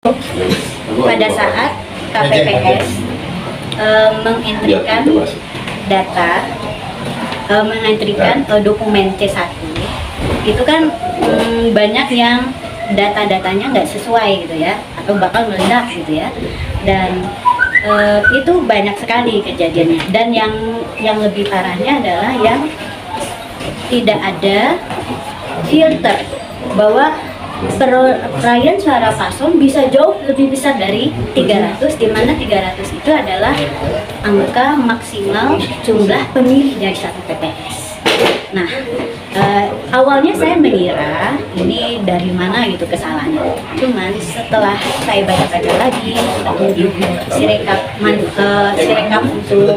pada saat KPPS mengentrikan data, mengentrikan dokumen C1, itu kan banyak yang data-datanya nggak sesuai gitu ya, atau bakal meledak gitu ya, dan itu banyak sekali kejadiannya. Dan yang lebih parahnya adalah yang tidak ada filter bahwa perayaan suara paslon bisa jauh lebih besar dari 300, di mana 300 itu adalah angka maksimal jumlah pemilih dari satu TPS. Nah, awalnya saya mengira ini dari mana gitu kesalahannya. Cuman setelah saya baca-baca lagi di sirekap untuk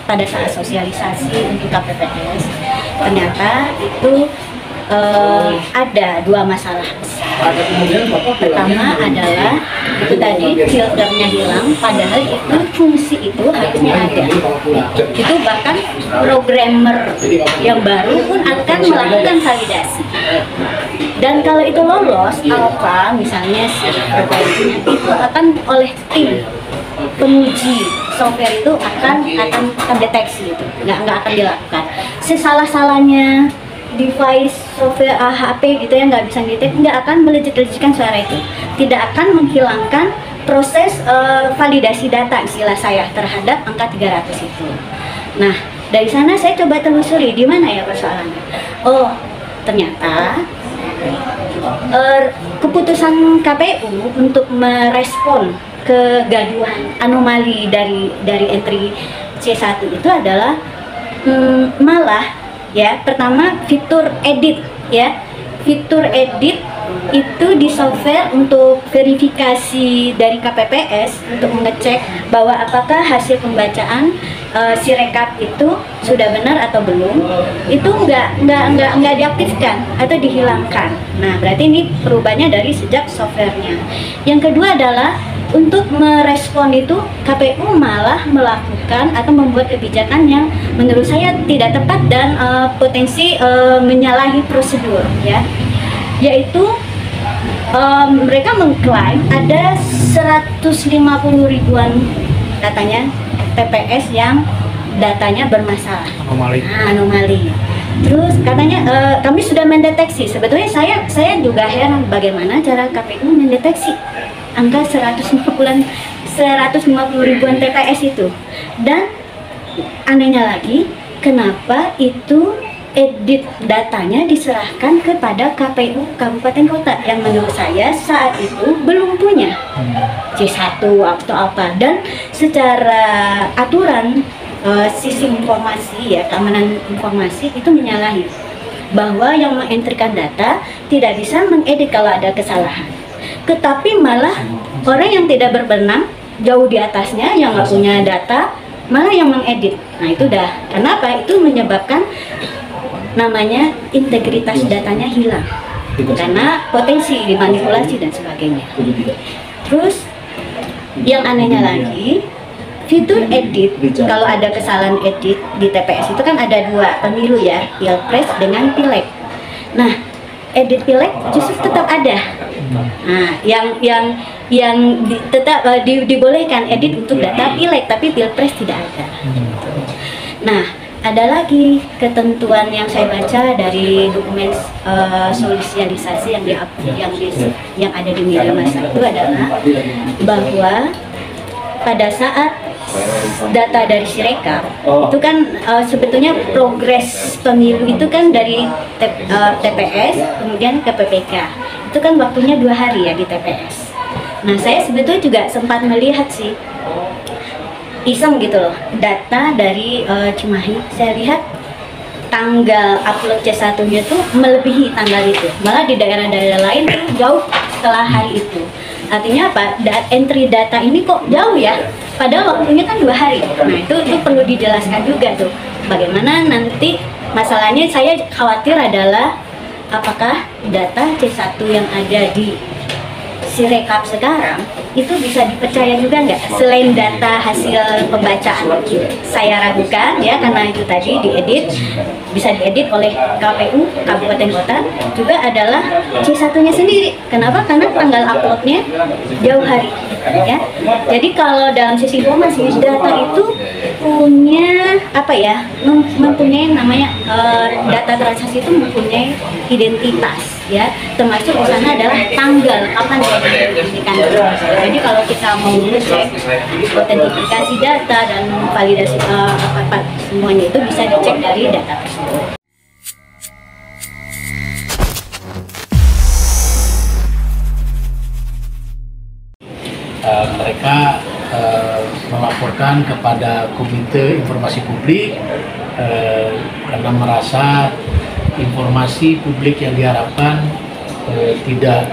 pada saat sosialisasi untuk KPPS, ternyata itu ada dua masalah besar. Pertama adalah itu tadi filternya hilang, padahal itu fungsi itu harusnya ada. Itu bahkan programmer yang baru pun akan melakukan validasi. Dan kalau itu lolos alpha misalnya si programnya itu akan oleh tim penguji software itu akan deteksi itu, nggak akan dilakukan. Sesalah-salahnya device software HP gitu ya nggak bisa ngedetek, nggak akan melejit-lejitkan suara itu, tidak akan menghilangkan proses validasi data istilah saya terhadap angka 300 itu. Nah, dari sana saya coba telusuri di mana ya persoalannya. Oh, ternyata keputusan KPU untuk merespon kegaduhan anomali dari entry C1 itu adalah malah ya, pertama fitur edit ya, fitur edit itu di software untuk verifikasi dari KPPS untuk mengecek bahwa apakah hasil pembacaan sirekap itu sudah benar atau belum, itu nggak diaktifkan atau dihilangkan. Nah, berarti ini perubahannya dari sejak softwarenya. Yang kedua adalah untuk merespon itu KPU malah melakukan atau membuat kebijakan yang menurut saya tidak tepat dan potensi menyalahi prosedur ya, yaitu mereka mengklaim ada 150 ribuan katanya TPS yang datanya bermasalah, anomali. Terus katanya kami sudah mendeteksi. Sebetulnya saya juga heran bagaimana cara KPU mendeteksi angka 150 ribuan TPS itu. Dan anehnya lagi, kenapa itu edit datanya diserahkan kepada KPU Kabupaten Kota yang menurut saya saat itu belum punya C1 atau apa. Dan secara aturan sistem informasi ya, keamanan informasi itu menyalahi bahwa yang mengentrikan data tidak bisa mengedit kalau ada kesalahan, tetapi malah orang yang tidak berbenang jauh di atasnya yang nggak punya data malah yang mengedit. Nah, itu dah kenapa itu menyebabkan namanya integritas datanya hilang karena potensi dimanipulasi dan sebagainya. Terus yang anehnya lagi, fitur edit, kalau ada kesalahan edit di TPS itu kan ada dua pemilu ya, Pilpres dengan Pileg. Nah, edit Pileg justru tetap ada. Nah, tetap dibolehkan edit untuk data Pileg, tapi Pilpres tidak ada. Nah, ada lagi ketentuan yang saya baca dari dokumen sosialisasi yang ada di media massa itu adalah bahwa pada saat data dari Sirekap itu kan sebetulnya progres pemilu itu kan dari TPS kemudian ke PPK, itu kan waktunya 2 hari ya di TPS. Nah, saya sebetulnya juga sempat melihat sih iseng gitu loh data dari Cimahi, saya lihat tanggal upload C1-nya tuh melebihi tanggal itu, malah di daerah-daerah lain tuh jauh setelah hari itu. Artinya apa? Entry data ini kok jauh ya, padahal waktunya kan 2 hari. Nah, itu perlu dijelaskan juga tuh bagaimana nanti. Masalahnya saya khawatir adalah apakah data C1 yang ada di Sirekap sekarang itu bisa dipercaya juga nggak? Selain data hasil pembacaan, saya ragukan ya, karena itu tadi diedit, bisa diedit oleh KPU Kabupaten Kota, juga adalah C1-nya sendiri. Kenapa? Karena tanggal uploadnya jauh hari ya. Jadi kalau dalam sisi informasi, data itu punya apa ya, mempunyai namanya data transaksi itu mempunyai identitas ya, termasuk di sana adalah tanggal kapan dia diidentifikasikan. Jadi kalau kita mau ngecek autentifikasi data dan validasi apa semuanya itu bisa dicek dari data tersebut. Mereka melaporkan kepada Komite Informasi Publik karena merasa informasi publik yang diharapkan tidak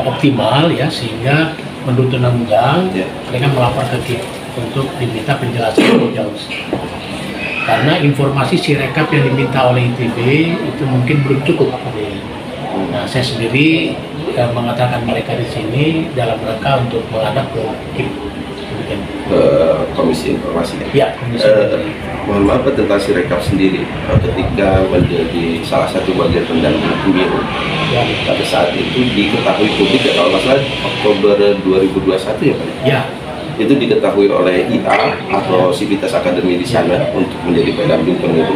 optimal ya, sehingga menurut undang-undang mereka melapor ke KIP untuk diminta penjelasan lebih jauh. Karena informasi sirekap yang diminta oleh ITB itu mungkin belum cukup. Nah, saya sendiri mengatakan mereka di sini dalam rangka untuk menghadap ke KIP. Komisi Informasi. Ya, Komisi. Mohon maaf tentang sirekap sendiri, ketika menjadi salah satu bagian pendamping pemilu, pada saat itu diketahui publik, kalau nggak salah Oktober 2021 ya Pak? Ya. Itu diketahui oleh IA atau Sivitas Akademi di sana untuk menjadi pendamping pemilu.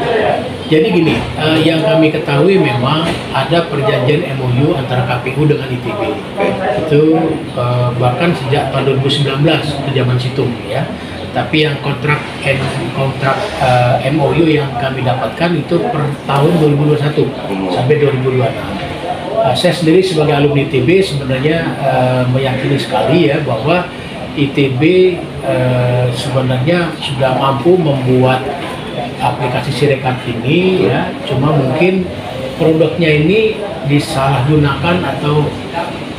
Jadi gini, yang kami ketahui memang ada perjanjian MOU antara KPU dengan ITB. Itu bahkan sejak tahun 2019 ke zaman Situng ya. Tapi yang kontrak MOU yang kami dapatkan itu per tahun 2021 sampai 2026. Saya sendiri sebagai alumni ITB sebenarnya meyakini sekali ya bahwa ITB sebenarnya sudah mampu membuat aplikasi sirekap ini ya, cuma mungkin produknya ini disalahgunakan atau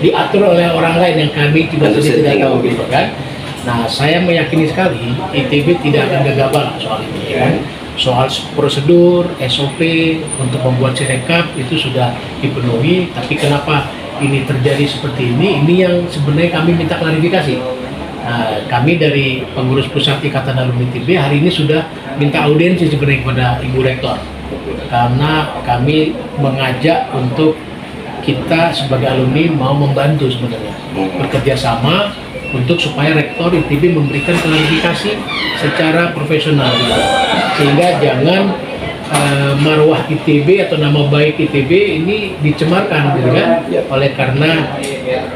diatur oleh orang lain yang kami juga tidak tahu gitu kan. Nah, saya meyakini sekali ITB tidak akan gegabah soal ini ya. Soal prosedur, SOP untuk membuat sirekap itu sudah dipenuhi, tapi kenapa ini terjadi seperti ini yang sebenarnya kami minta klarifikasi. Nah, kami dari pengurus pusat Ikatan Alumni ITB hari ini sudah minta audiensi sebenarnya kepada Ibu Rektor, karena kami mengajak untuk kita sebagai alumni mau membantu sebenarnya bekerja sama untuk supaya Rektor ITB memberikan klarifikasi secara profesional gitu. Sehingga jangan marwah ITB atau nama baik ITB ini dicemarkan gitu kan, oleh karena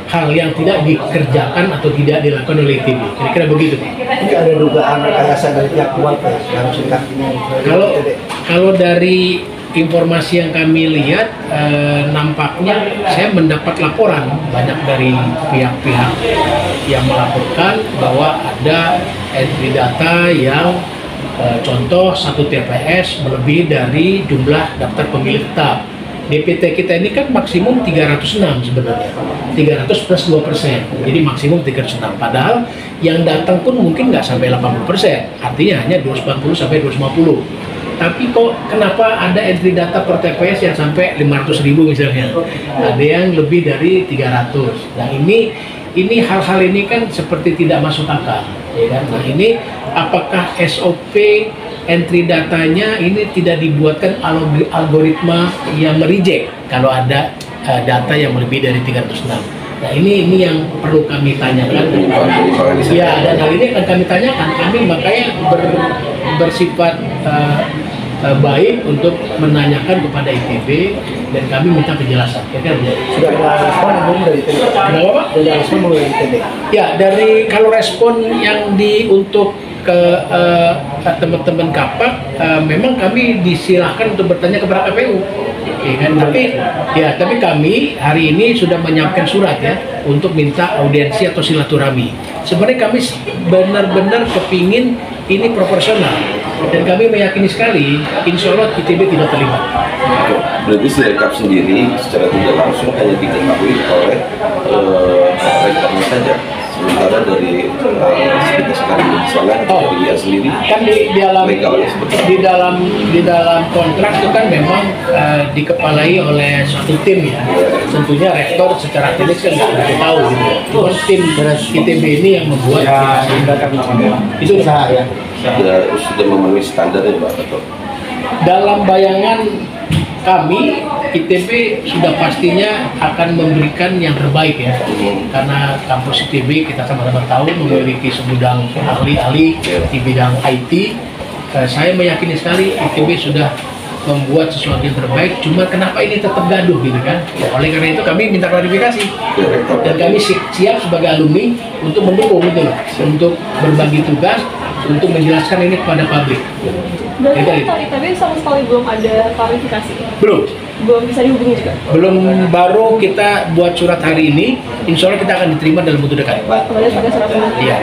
hal yang tidak dikerjakan atau tidak dilakukan oleh ITB. Kira-kira begitu. Ini ada dugaan rekayasa dari pihak keluarga dalam sikap ini. Kalau dari informasi yang kami lihat, nampaknya saya mendapat laporan banyak dari pihak-pihak yang melaporkan bahwa ada entry data yang contoh satu TPS melebihi dari jumlah daftar pemilih tetap. DPT kita ini kan maksimum 306 sebenarnya, 300 plus 2%, jadi maksimum 306. Padahal yang datang pun mungkin nggak sampai 80%, artinya hanya 240 sampai 250. Tapi kok kenapa ada entry data per TPS yang sampai 500.000 misalnya, ada yang lebih dari 300. Nah ini hal-hal ini kan seperti tidak masuk akal, ya kan? Nah ini apakah SOP entry datanya ini tidak dibuatkan algoritma yang mereject kalau ada data yang lebih dari 306. Nah ini yang perlu kami tanyakan. Ya, dan hal ini akan kami tanyakan. Kami makanya bersifat baik untuk menanyakan kepada ITB dan kami minta penjelasan. Sudah ada respon belum dari ITB? Kenapa Pak? Sudah ada respon belum dari ITB? Ya, dari kalau respon yang untuk ke teman-teman Kapak, memang kami disilahkan untuk bertanya kepada KPU, ya kan? Tapi kami hari ini sudah menyiapkan surat ya untuk minta audiensi atau silaturahmi. Sebenarnya kami benar-benar kepingin ini proporsional dan kami meyakini sekali, insya Allah ITB tidak terlibat. Berarti sirekap sendiri secara tidak langsung hanya diketahui oleh rektornya saja. Sementara dari kita sekarang di sana dari dia sendiri kan legalnya seperti apa? di dalam kontrak itu kan memang dikepalai oleh suatu tim ya. Tentunya rektor secara teknis kan nggak begitu tahu gitu. Cuma tim ITB ini yang membuat itu usaha ya. Sudah memenuhi standarnya Pak Ketua. dalam bayangan kami ITB sudah pastinya akan memberikan yang terbaik ya, karena kampus ITB kita sama-sama tahu memiliki segudang ahli-ahli di bidang IT. Saya meyakini sekali ITB sudah membuat sesuatu yang terbaik, cuma kenapa ini tetap gaduh gitu kan. Oleh karena itu kami minta klarifikasi dan kami siap sebagai alumni untuk mendukung gitu loh, untuk berbagi tugas, untuk menjelaskan ini kepada publik. Berarti kan ITB sama sekali belum ada klarifikasi? Belum bisa dihubungi juga? Belum, baru kita buat surat hari ini, insya Allah kita akan diterima dalam waktu dekat. Kemarin ada surat. Iya.